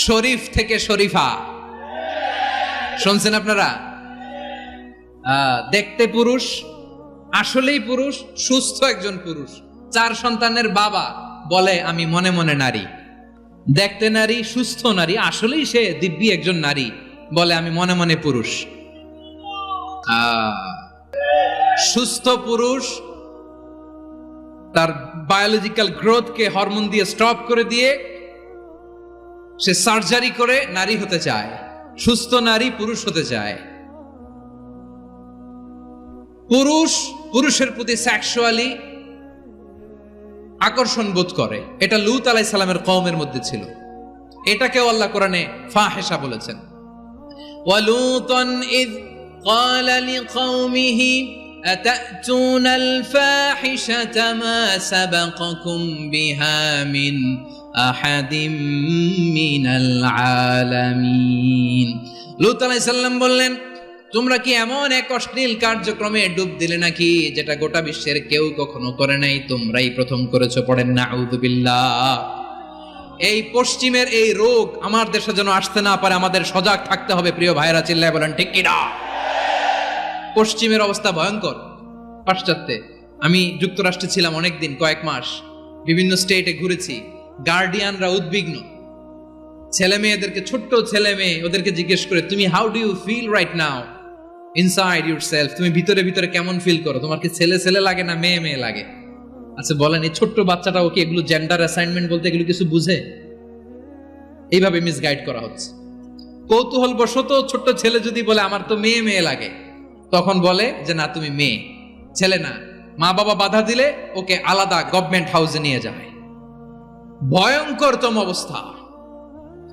শরীফ থেকে শরীফা, শুনছেন আপনারা? দেখতে পুরুষ, আসলেই পুরুষ, সুস্থ একজন পুরুষ, 4 সন্তানের বাবা, বলে আমি মনে মনে নারী। দেখতে নারী, সুস্থ নারী, আসলেই সে দিব্যি একজন নারী, বলে আমি মনে মনে পুরুষ। সুস্থ পুরুষ তার বায়োলজিক্যাল গ্রোথকে হরমোন দিয়ে স্টপ করে দিয়ে সে সার্জারি করে নারী হতে চায়। সুস্থ নারী পুরুষ হতে চায়। পুরুষ পুরুষের প্রতি সেক্সুয়ালি আকর্ষণ বোধ করে। এটা লূত আলাইহিস সালামের কওমের মধ্যে ছিল। এটাকেও আল্লাহ কোরআনে ফাহিশা বলেছেন। ওয়ালুতান ইয ক্বালা লিকওমিহি আতাতুনাল ফাহিশাতা মা সাবাকাকুম বিহা মিন আহাদিম মিনাল আলামিন। লূত আলাইহিস সালাম বললেন, তোমরা কি এমন এক অশ্লীল কার্যক্রমে ডুব দিলে নাকি যেটা গোটা বিশ্বের কেউ কখনো করে নাই, তোমরাই প্রথম করেছো। পড়েন নাউযুবিল্লাহ। এই পশ্চিমের এই রোগ আমার দেশে যেন আসতে না পারে, আমাদের সজাগ থাকতে হবে। প্রিয় ভাইরা, চিল্লায় বলেন ঠিক কিনা? পশ্চিমের অবস্থা ভয়ঙ্কর। পাশ্চাত্যে আমি যুক্তরাষ্ট্রে ছিলাম অনেকদিন, কয়েক মাস, বিভিন্ন স্টেটে ঘুরেছি। গার্ডিয়ানরা উদ্বিগ্ন। ছেলে মেয়েদেরকে, ছোট্ট ছেলে মেয়ে, ওদেরকে জিজ্ঞেস করে, তুমি how do you feel right now inside yourself? তুমি ভিতরে ভিতরে কেমন ফিল করো? তোমার কি ছেলে ছেলে লাগে না মেয়ে মেয়ে লাগে? আচ্ছা বলেন, এই ছোট্ট বাচ্চাটা ওকে এগুলো জেন্ডার অ্যাসাইনমেন্ট বলতে এগুলো কিছু বুঝে? এইভাবে মিসগাইড করা হচ্ছে। কৌতূহল বশত ছোট্ট ছেলে যদি বলে আমার তো মেয়ে মেয়ে লাগে, তখন বলে যে না তুমি মেয়ে, ছেলে না। মা বাবা বাধা দিলে ওকে আলাদা গভর্নমেন্ট হাউসে নিয়ে যায়। ভয়ঙ্করতম অবস্থা।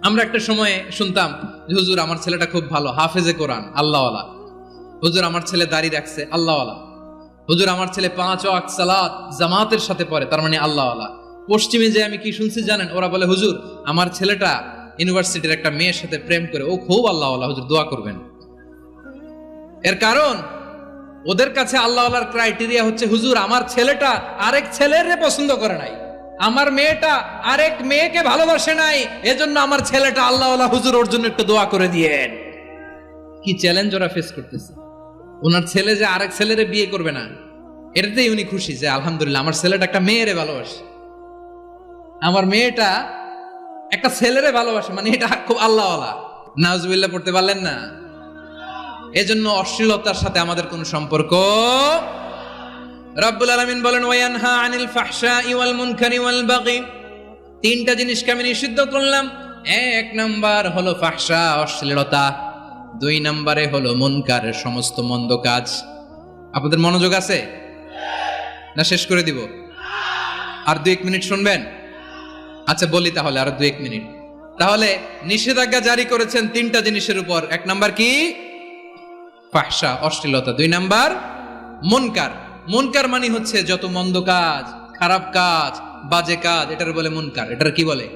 আমরা একটা সময়ে শুনতাম যে হুজুর আমার ছেলেটা খুব ভালো, হাফেজে কোরআন, আল্লাহওয়ালা। হুজুর আমার ছেলে দাড়ি রাখছে, আল্লাহওয়ালা। হুজুর আমার ছেলে 5 ওয়াক্ত সালাত জামাতের সাথে পড়ে, তার মানে আল্লাহওয়ালা। পশ্চিমে যে আমি কি শুনছি জানেন? ওরা বলে হুজুর আমার ছেলেটা ইউনিভার্সিটির একটা মেয়ের সাথে প্রেম করে, ও খুব আল্লাহওয়ালা, হুজুর দোয়া করবেন। এর কারণ ওদের কাছে আল্লাহওয়ালার ক্রাইটেরিয়া হচ্ছে হুজুর আমার ছেলেটা আরেক ছেলের পছন্দ করে নাই, আমার মেয়েটা আরেক মেয়েকে ভালোবাসে নাই, এজন্য আমার ছেলেটা আল্লাহওয়ালা, হুজুর ওর জন্য একটু দোয়া করে দিয়েন। কি চ্যালেঞ্জ ওরা ফেস করতেছে। ওনার ছেলে যে আরেক ছেলেরে বিয়ে করবে না, এটাতেই উনি খুশি যে আলহামদুলিল্লাহ আমার ছেলেটা একটা মেয়েরে ভালোবাসে, আমার মেয়েটা একটা ছেলেরে ভালোবাসে, মানে এটা খুব আল্লাহওয়ালা। নাউজুবিল্লাহ পড়তে পারলেন না? এজন্য অশ্লীলতার সাথে আমাদের কোনো সম্পর্ক। রব্বুল আলামিন বলেন ওয়ায়ানহা আনিল ফাহশাই ওয়াল মুনকারি ওয়াল বাগি। 3টা জিনিসকে আমি নিষিদ্ধ করলাম। 1 নাম্বার হলো ফাহশা, অশ্লীলতা। 2 নম্বরে হলো মুনকারের সমস্ত মন্দ কাজ। আপনাদের মনোযোগ আছে না? শেষ করে দিব? আর 2-1 মিনিট শুনবেন? আচ্ছা বলি তাহলে, আর 2-1 মিনিট। তাহলে নিষেধাজ্ঞা জারি করেছেন 3টা জিনিসের উপর। 1 নাম্বার কি? ফাহশা, অশ্লীলতা। 2 নাম্বার মুনকার। মুনকার মানে হচ্ছে যত মন্দ কাজ, খারাপ কাজ, বাজে কাজ, এটার বলে মুনকার। এটার কি বলে?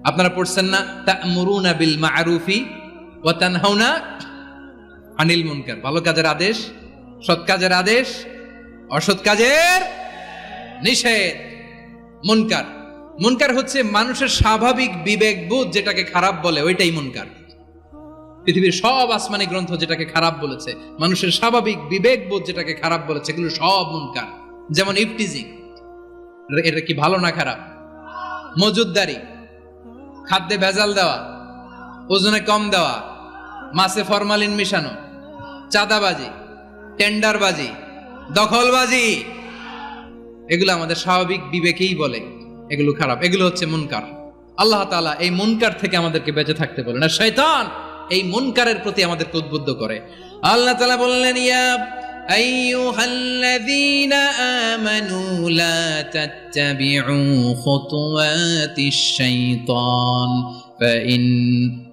আপনারা পড়ছেন না তা'মুরুনা বিল মা'রুফি ওয়া তানহাউনা আনিল মুনকার। ভালো কাজের আদেশ, সৎ কাজের আদেশ, অসৎ কাজের নিষেধ। মুনকার, মুনকার হচ্ছে মানুষের স্বাভাবিক বিবেকবোধ যেটাকে খারাপ বলে, ওইটাই মুনকার। পৃথিবীর সব আসমানি গ্রন্থ যেটাকে খারাপ বলেছে, মানুষের স্বাভাবিক বিবেকবোধ যেটাকে খারাপ বলেছে, এগুলো সব মুনকার। যেমন ইফটিজিং, এটা কি ভালো না খারাপ? মজুদদারি, খাদ্যে ভেজাল দেওয়া, ওজনে কম দেওয়া, মাছে ফরমালিন মিশানো, চাঁদাবাজি, টেন্ডারবাজি, দখলবাজি, এগুলো আমাদের স্বাভাবিক বিবেকেই বলে এগুলো খারাপ, এগুলো হচ্ছে মুনকার। আল্লাহ তাআলা এই মুনকার থেকে আমাদেরকে বেঁচে থাকতে বলেন। আর শয়তান এই মুনকারের প্রতি আমাদেরকে উদ্বুদ্ধ করে। আল্লাহ তাআলা বললেন ইয়া আইয়ুহাল্লাযীনা আমানু লা তাত্তাবিউ খুতুওয়াতিশ শাইতান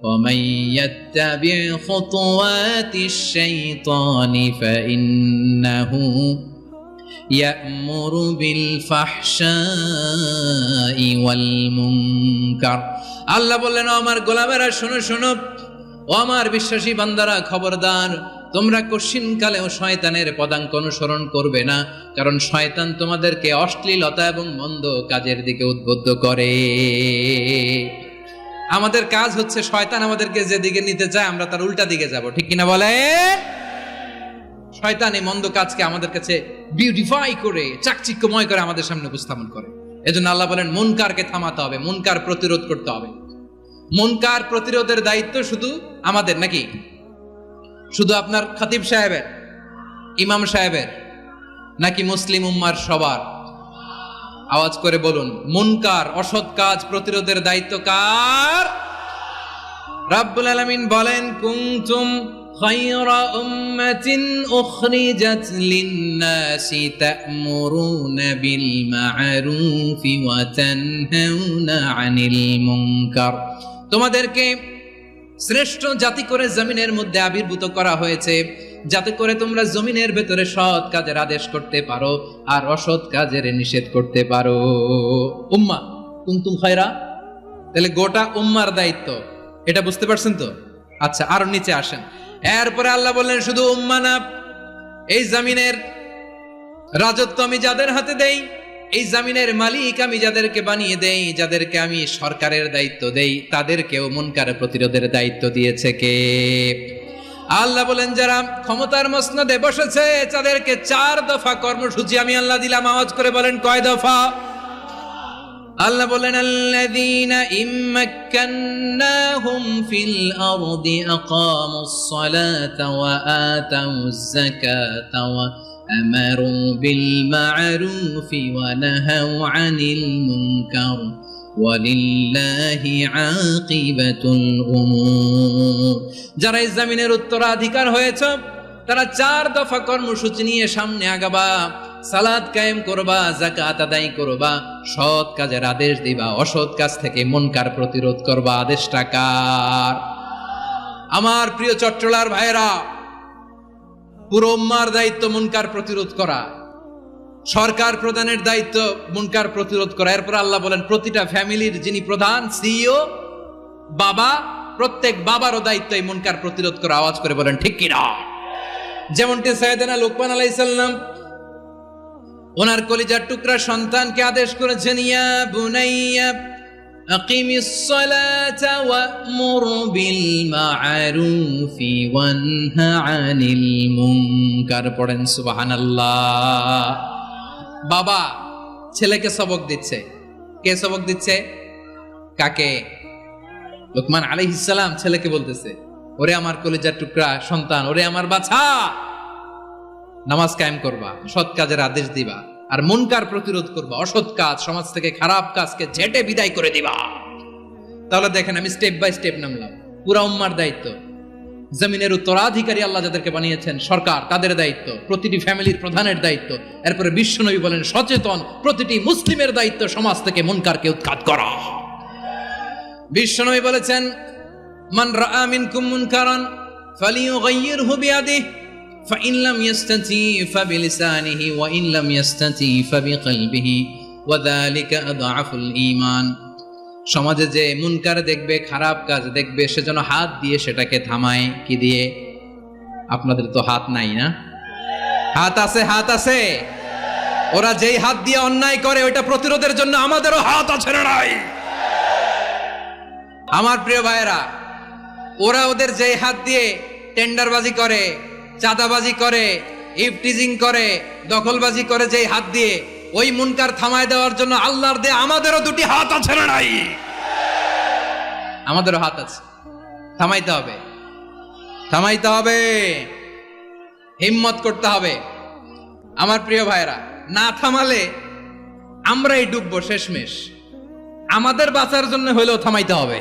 ومن يتبع خطوات الشيطان فإنه يأمر بالفحشاء والمنكر। আল্লাহ বললেন আমার গোলামেরা শোনো শোনো, ও আমার বিশ্বাসী বান্দারা খবরদার, তোমরা কশিনকালেও শয়তানের পদাঙ্ক অনুসরণ করবে না, কারণ শয়তান তোমাদেরকে অশ্লীলতা এবং মন্দ কাজের দিকে উদ্বুদ্ধ করে। আমাদের কাজ হচ্ছে শয়তান আমাদেরকে যেদিকে নিতে চায় আমরা তার উল্টা দিকে যাব, ঠিক কিনা বলে? শয়তান এই মন্দ কাজকে আমাদের কাছে বিউটিফাই করে চাকচিক্যময় করে আমাদের সামনে উপস্থাপন করে। এজন্য আল্লাহ বলেন মুনকারকে থামাতে হবে, মুনকার প্রতিরোধ করতে হবে। মুনকার প্রতিরোধের দায়িত্ব শুধু আমাদের নাকি? শুধু আপনার খতিব সাহেবের, ইমাম সাহেবের, নাকি মুসলিম উম্মার সবার? আওয়াজ করে বলুন, মুনকার অসৎ কাজ প্রতিরোধের দায়িত্ব কার? রাব্বুল আলামিন বলেন কুনতুম খায়রা উম্মাতিন উখরিজাত লিন-নাসি তা'মুরুনা বিল মা'রুফি ওয়া তানহাউনা আনিল মুনকার। তোমাদেরকে শ্রেষ্ঠ জাতি করে জমিনের মধ্যে আবির্ভূত করা হয়েছে যাতে করে তোমরা জমিনের ভেতরে সৎ কাজের আদেশ করতে পারো আর অসৎ কাজের নিষেধ করতে পারো। উম্মা কুনতুম খায়রা, তাহলে গোটা উম্মার দায়িত্ব, এটা বুঝতে পারছেন তো? আচ্ছা, আরো নিচে আসেন। এরপরে আল্লাহ বললেন শুধু উম্মা না, এই জমিনের রাজত্ব আমি যাদের হাতে দেই, এই জমিনের মালিক আমি যাদেরকে বানিয়ে দেই, যাদেরকে আমি সরকারের দায়িত্ব দেই, তাদেরকেও মুনকার প্রতিরোধের দায়িত্ব দিয়েছে কে? আল্লাহ বলেন যারা ক্ষমতার মসনদে বসেছে তাদেরকে 4 দফা কর্মসূচি আমি আল্লাহ দিলাম। আওয়াজ করে বলেন কয় দফা? আল্লাহ বলেন আল্লাযীনা ইম্মাক্কান্নাহুম ফিল আরদি আকামুস সালাতা ওয়া আতাউজ যাকাতা ওয়া আমারু বিল মা'রুফি ওয়া নাহাউ আনিল মুনকার ওয়ালিল্লাহি আকিবাতুল উমুর। যারা এই জমিনের উত্তরাধিকার হয়েছে তারা 4 দফা কর্মসূচি নিয়ে সামনে আগাবা। সালাত কায়েম করবা, যাকাত আদায় করবা, সৎ কাজের আদেশ দিবা, অসৎ কাজ থেকে মুনকার প্রতিরোধ করবা। আদেশটা কার? আমার প্রিয় চট্টলার ভাইরা, পুরো উম্মার দায়িত্ব মুনকার প্রতিরোধ করা, সরকার প্রধানের দায়িত্ব মুনকার প্রতিরোধ করা। এরপর আল্লাহ বলেন প্রতিটা ফ্যামিলির যিনি প্রধান সিইও বাবা, প্রত্যেক বাবারও দায়িত্ব এই মুনকার প্রতিরোধ করা। আওয়াজ করে বলেন ঠিক কিনা? যেমনটি সাইয়েদনা লুকমান আলাইহিস সালাম ওনার কলিজার টুকরা সন্তানকে আদেশ করেছেন, ইয়া বুনাইয়া আকিমিস সালাতা ওয়া'মুর বিল মা'রুফি ওয়ানহা আনিল মুনকার। পড়েন সুবহানাল্লাহ। বাবা ছেলেকে সবক দিচ্ছে। কে সবক দিচ্ছে? কাকে? লুকমান আলাইহিস সালাম ছেলেকে বলতেছে, ওরে আমার কলিজার টুকরা সন্তান, ওরে আমার বাছা, নামাজ কায়েম করবা, সৎ কাজের আদেশ দিবা, আর মুনকার প্রতিরোধ করবা, অসৎ কাজ, সমাজ থেকে খারাপ কাজকে ঝেঁটে বিদায় করে দিবা। তাহলে দেখেন আমি স্টেপ বাই স্টেপ নামলাম। পুরা উম্মার দায়িত্ব, জমিনের উত্তরাধিকারী আল্লাহ যাদেরকে বানিয়েছেন সরকার, তাদের দায়িত্ব, প্রতিটি ফ্যামিলির প্রধানের দায়িত্ব। এরপরে বিশ্বনবী বলেন সচেতন প্রতিটি মুসলিমের দায়িত্ব সমাজ থেকে মুনকারকে উৎখাত করা। বিশ্বনবী বলেছেন মান রাআ মিনকুম মুনকারান ফালিয়ুগাইয়িরহু বিয়াদিহি ফাইন লাম ইয়াস্তাতি ফাবিলিসানিহি ওয়া ইন লাম ইয়াস্তাতি ফাবিকলবিহি ওয়া যালিকা আযআফুল ঈমান। সমাজে যে মুনকার দেখবে, খারাপ কাজ দেখবে, সেজন্য হাত দিয়ে সেটাকে থামায়। কি দিয়ে? আপনাদের তো হাত নাই না? হাত আছে, হাত আছে। ওরা যেই হাত দিয়ে অন্যায় করে ওইটা প্রতিরোধের জন্য আমাদেরও হাত আছে না নাই? আমার প্রিয় ভাইয়েরা, ওরা ওদের যেই হাত দিয়ে টেন্ডারবাজি করে, চাঁদাবাজি করে, ইফটিজিং করে, দখলবাজি করে, যেই হাত দিয়ে, ওই মুনকার থামায় দেওয়ার জন্য আল্লাহর দিয়ে আমাদেরও 2টি হাত আছে না নাই? আমাদেরও হাত আছে। থামাইতে হবে, থামাইতে হবে, হিম্মত করতে হবে। আমার প্রিয় ভাইরা, না থামালে আমরাই ডুববো শেষমেশ। আমাদের বাঁচার জন্য হলেও থামাইতে হবে।